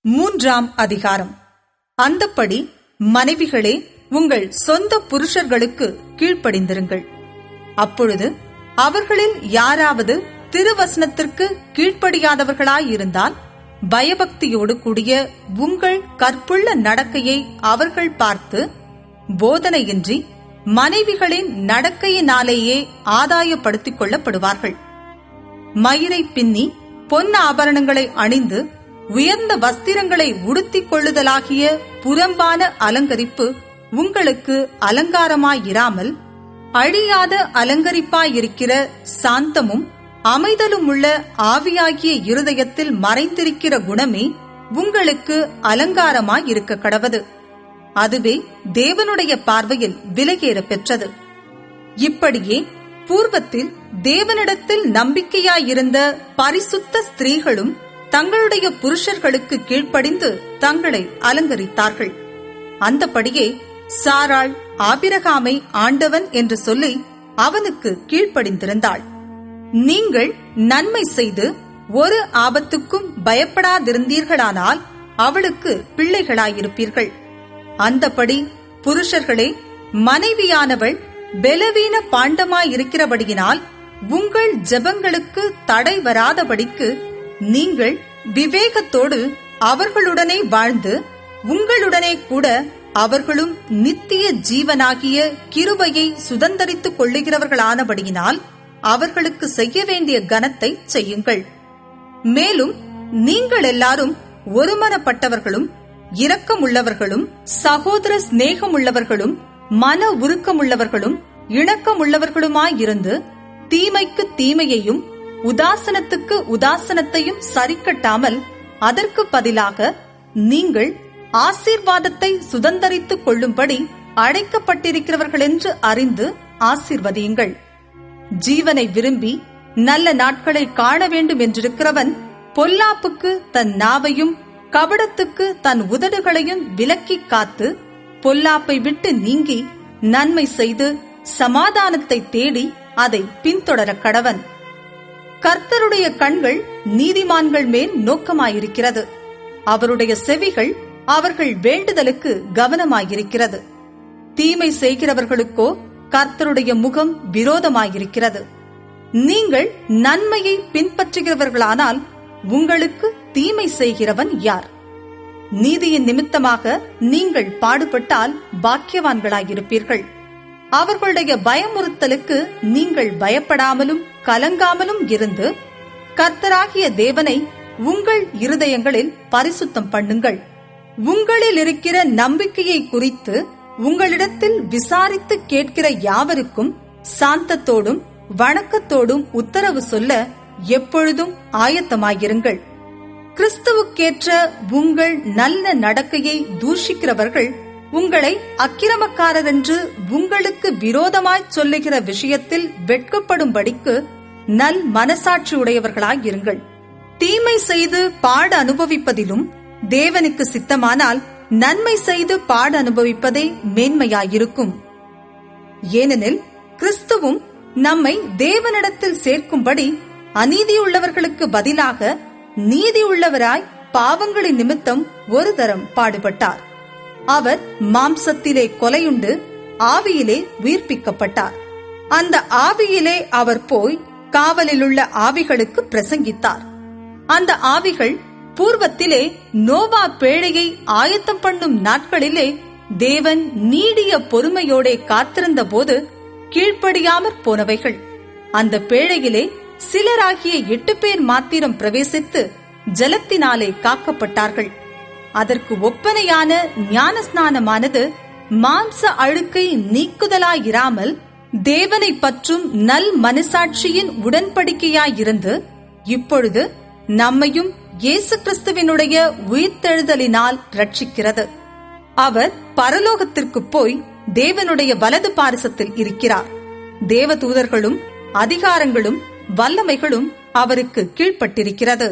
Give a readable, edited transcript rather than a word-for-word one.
மூன்றாம் அதிகாரம். அந்தப்படி மனைவிகளே, உங்கள் சொந்த புருஷர்களுக்கு கீழ்ப்படிந்திருங்கள். அப்பொழுது அவர்களில் யாராவது திருவசனத்திற்கு கீழ்ப்படியாதவர்களாயிருந்தால் பயபக்தியோடு கூடிய உங்கள் கற்புள்ள நடக்கையை அவர்கள் பார்த்து போதனையின்றி மனைவிகளின் நடக்கையினாலேயே ஆதாயப்படுத்திக் கொள்ளப்படுவார்கள். மயிரை பின்னி பொன் ஆபரணங்களை அணிந்து உயர்ந்த வஸ்திரங்களை உடுத்திக் கொள்ளுதலாகிய புறம்பான அலங்கரிப்பு உங்களுக்கு அலங்காரமாயிராமல் அழியாத அலங்கரிப்பாயிருக்கிற சாந்தமும் அமைதலும் உள்ள ஆவியாகிய இருதயத்தில் மறைந்திருக்கிற குணமே உங்களுக்கு அலங்காரமாயிருக்க கடவது. அதுவே தேவனுடைய பார்வையில் விலையேற பெற்றது. இப்படியே பூர்வத்தில் தேவனிடத்தில் நம்பிக்கையாயிருந்த பரிசுத்த ஸ்திரீகளும் தங்களுடைய புருஷர்களுக்கு கீழ்ப்படிந்து தங்களை அலங்கரித்தார்கள். அந்தபடியே சாராள் ஆபிரகாமை ஆண்டவன் என்று சொல்லி அவனுக்கு கீழ்ப்படிந்திருந்தாள். நீங்கள் நன்மை செய்து ஒரு ஆபத்துக்கும் பயப்படாதிருந்தீர்களானால் அவளுக்கு பிள்ளைகளாயிருப்பீர்கள். அந்தபடி புருஷர்களே, மனைவியானவள் பலவீன பாண்டமாயிருக்கிறபடியினால் உங்கள் ஜெபங்களுக்கு தடை வராதபடிக்கு நீங்கள் விவேகத்தோடு அவர்களுடனே வாழ்ந்து உங்களுடனே கூட அவர்களும் நித்திய ஜீவனாகிய கிருபையை சுதந்தரித்துக் கொள்ளுகிறவர்களானபடியினால் அவர்களுக்கு செய்ய வேண்டிய கனத்தை செய்யுங்கள். மேலும் நீங்கள் எல்லாரும் ஒருமனப்பட்டவர்களும் இரக்கமுள்ளவர்களும் சகோதர சிநேகமுள்ளவர்களும் மன உருக்கமுள்ளவர்களும் இணக்கமுள்ளவர்களுமாயிருந்து தீமைக்கு தீமையையும் உதாசனத்துக்கு உதாசனத்தையும் சரிக்கட்டாமல் அதற்கு பதிலாக நீங்கள் ஆசீர்வாதத்தை சுதந்தரித்துக் கொள்ளும்படி அழைக்கப்பட்டிருக்கிறவர்கள் என்று அறிந்து ஆசீர்வதியுங்கள். ஜீவனை விரும்பி நல்ல நாட்களை காண வேண்டும் என்றிருக்கிறவன் பொல்லாப்புக்கு தன் நாவையும் கபடத்துக்கு தன் உதடுகளையும் விலக்கி காத்து பொல்லாப்பை விட்டு நீங்கி நன்மை செய்து சமாதானத்தை தேடி அதை பின்தொடர கடவன். கர்த்தருடைய கண்கள் நீதிமான்கள் மேல் நோக்கமாயிருக்கிறது, அவருடைய செவிகள் அவர்கள் வேண்டுதலுக்கு கவனமாயிருக்கிறது. தீமை செய்கிறவர்களுக்கோ கர்த்தருடைய முகம் விரோதமாயிருக்கிறது. நீங்கள் நன்மையை பின்பற்றுகிறவர்களானால் உங்களுக்கு தீமை செய்கிறவன் யார்? நீதியின் நிமித்தமாக நீங்கள் பாடுபட்டால் பாக்கியவான்களாயிருப்பீர்கள். அவர்களுடைய பயமுறுத்தலுக்கு நீங்கள் பயப்படாமலும் கலங்காமலும் இருந்து கர்த்தராகிய தேவனை உங்கள் இருதயங்களில் பரிசுத்தம் பண்ணுங்கள். உங்களில் இருக்கிற நம்பிக்கையை குறித்து உங்களிடத்தில் விசாரித்து கேட்கிற யாவருக்கும் சாந்தத்தோடும் வணக்கத்தோடும் உத்தரவு சொல்ல எப்பொழுதும் ஆயத்தமாயிருங்கள். கிறிஸ்துவுக்கேற்ற உங்கள் நல்ல நடக்கையை தூஷிக்கிறவர்கள் உங்களை அக்கிரமக்காரர் என்று உங்களுக்கு விரோதமாய் சொல்லுகிற விஷயத்தில் வெட்கப்படும்படிக்கு நல் மனசாட்சியுடையவர்களாயிருங்கள். தீமை செய்து பாட அனுபவிப்பதிலும் தேவனுக்கு சித்தமானால் நன்மை செய்து பாட அனுபவிப்பதே மேன்மையாயிருக்கும். ஏனெனில் கிறிஸ்துவும் நம்மை தேவனிடத்தில் சேர்க்கும்படி அநீதியுள்ளவர்களுக்கு பதிலாக நீதியுள்ளவராய் பாவங்களின் நிமித்தம் ஒரு தரம் பாடுபட்டார். அவர் மாம்சத்திலே கொலையுண்டு ஆவியிலே உயிர்ப்பிக்கப்பட்டார். அந்த ஆவியிலே அவர் போய் காவலிலுள்ள ஆவிகளுக்கு பிரசங்கித்தார். அந்த ஆவிகள் பூர்வத்திலே நோவா பேழையை ஆயத்தம் பண்ணும் நாட்களிலே தேவன் நீடிய பொறுமையோடே காத்திருந்த போது கீழ்ப்படியாமற் போனவைகள். அந்த பேழையிலே சிலராகிய 8 பேர் மாத்திரம் பிரவேசித்து ஜலத்தினாலே காக்கப்பட்டார்கள். அதற்கு ஒப்பனையான ஞானஸ்நானமானது மாம்ச அழுக்கை நீக்குதலாயிராமல் தேவனை பற்றும் நல் மனசாட்சியின் உடன்படிக்கையாயிருந்து இப்பொழுது நம்மையும் இயேசு கிறிஸ்துவினுடைய உயிர்த்தெழுதலினால் ரட்சிக்கிறது. அவர் பரலோகத்திற்கு போய் தேவனுடைய வலது பாரிசத்தில் இருக்கிறார். தேவதூதர்களும் அதிகாரங்களும் வல்லமைகளும் அவருக்கு கீழ்ப்பட்டிருக்கிறது.